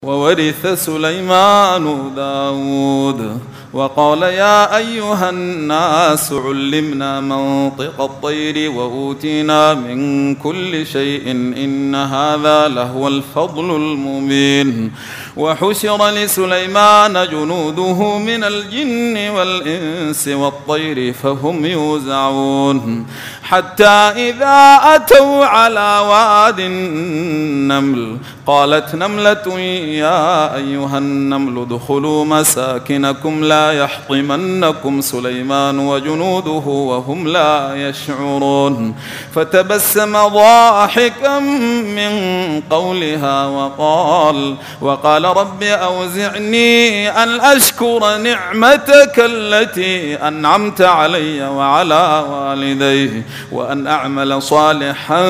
وورث سليمان داود وقال يا أيها الناس علمنا منطق الطير وأوتينا من كل شيء إن هذا لهو الفضل المبين. وحشر لسليمان جنوده من الجن والإنس والطير فهم يوزعون حتى إذا أتوا على واد النمل قالت نملة يا أيها النمل ادخلوا مساكنكم لا يحطمنكم سليمان وجنوده وهم لا يشعرون. فتبسم ضاحكا من قولها وقال رب أوزعني أن أشكر نعمتك التي أنعمت علي وعلى والدي وأن أعمل صالحا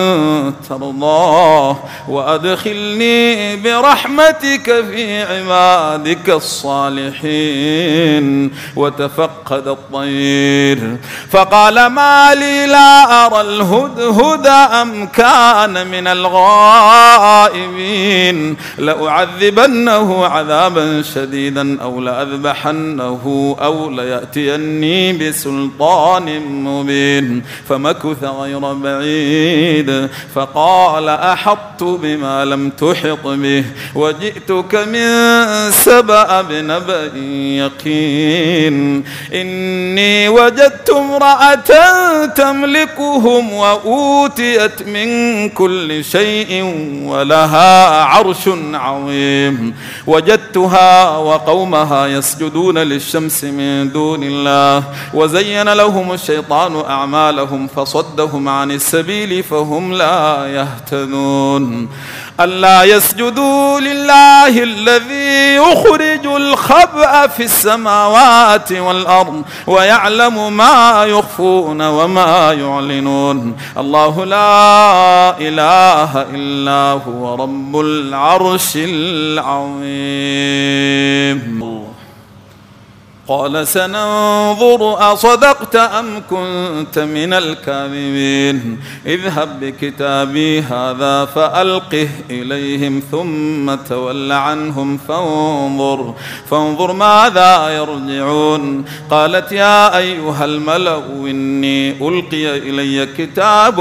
ترضاه وأدخلني برحمتك في عبادك الصالحين. وتفقد الطير فقال ما لي لا أرى الهدهد أم كان من الغائبين لأعذبنه عذابا شديدا أو لأذبحنه أو ليأتيني بسلطان مبين. فمكث غير بعيد فقال أحطت بما لم تحط به وجئتك من سبأ بنبأ يقين إني وجدت امرأة تملكهم وأوتيت من كل شيء ولها عرش عظيم. وجدتها وقومها يسجدون للشمس من دون الله وزين لهم الشيطان أعمالهم فصدهم عن السبيل فهم لا يهتدون. ألا يسجدوا لله الذي يخرج الخبأ في السماوات والأرض ويعلم ما يخفون وما يعلنون. الله لا إله إلا هو رب العرش العظيم. قال سننظر أصدقت أم كنت من الكاذبين اذهب بكتابي هذا فألقه إليهم ثم تول عنهم فانظر ماذا يرجعون. قالت يا أيها الملأ إني ألقي إلي كتاب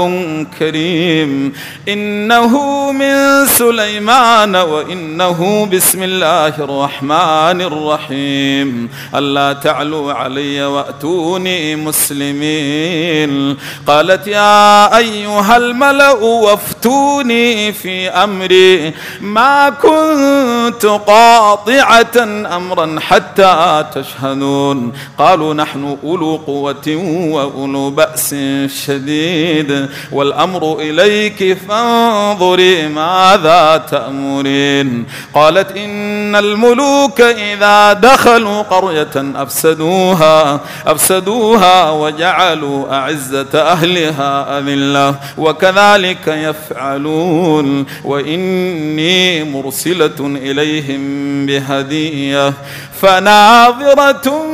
كريم إنه من سليمان وإنه بسم الله الرحمن الرحيم ألا تعلوا علي وأتوني مسلمين. قالت يا أيها الملأ وافتوني في أمري ما كنت قاطعة أمرا حتى تشهدون. قالوا نحن أولو قوة وأولو بأس شديد والأمر إليك فانظري ماذا تأمرين. قالت إن الملوك إذا دخلوا قرية أفسدوها وجعلوا أعزة أهلها أذلة وكذلك يفعلون. وإني مرسلة إليهم بهدية فناظرة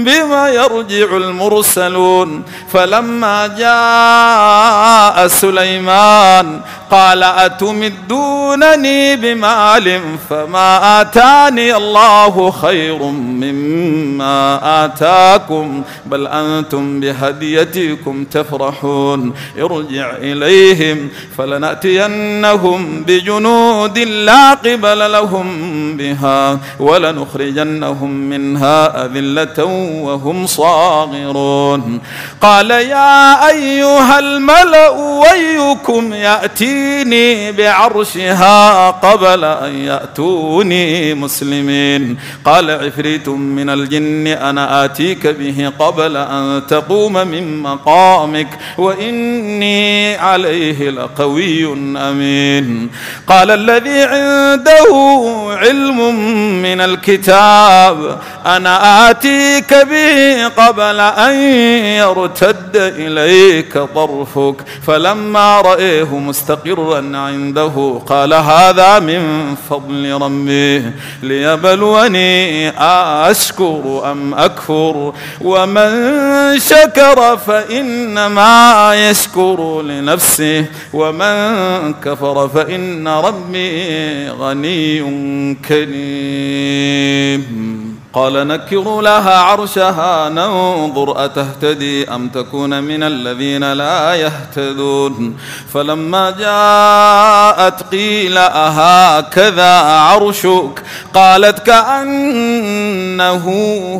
بما يرجع المرسلون. فلما جاء سليمان قال أتمدونني بمال فما آتاني الله خير مما آتاكم بل أنتم بهديتكم تفرحون. ارجع إليهم فلنأتينهم بجنود لا قبل لهم بها ولنخرجنهم منها أذلة وهم صاغرون. قال يا أيها الملأ ويكم يأتيني بعرشها قبل أن يأتوني مسلمين. قال عفريت من الجن أنا آتيك به قبل أن تقوم من مقامك وإني عليه لقوي أمين. قال الذي عنده علم من الكتاب أنا آتيك به قبل أن يرتد إليك طرفك فلما رأيه مستقرا عنده قال هذا من فضل ربي ليبلوني أشكر أم أكفر ومن شكر فإنما يشكر لنفسه ومن كفر فإن ربي غني كريم. قال نكروا لها عرشها ننظر أتهتدي أم تكون من الذين لا يهتدون. فلما جاءت قيل أهكذا عرشك قالت كأنه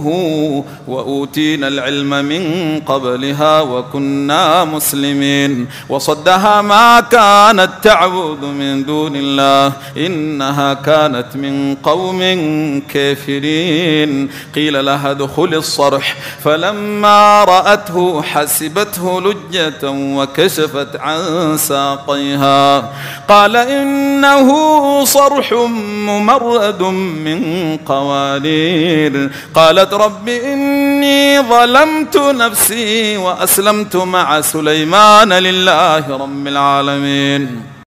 هو وأوتينا العلم من قبلها وكنا مسلمين. وصدها ما كانت تعبد من دون الله إنها كانت من قوم كافرين. قيل لها ادخل الصرح فلما رأته حسبته لجة وكشفت عن ساقيها قال إنه صرح ممرد من قوارير. قالت رب إني ظلمت نفسي وأسلمت مع سليمان لله رب العالمين.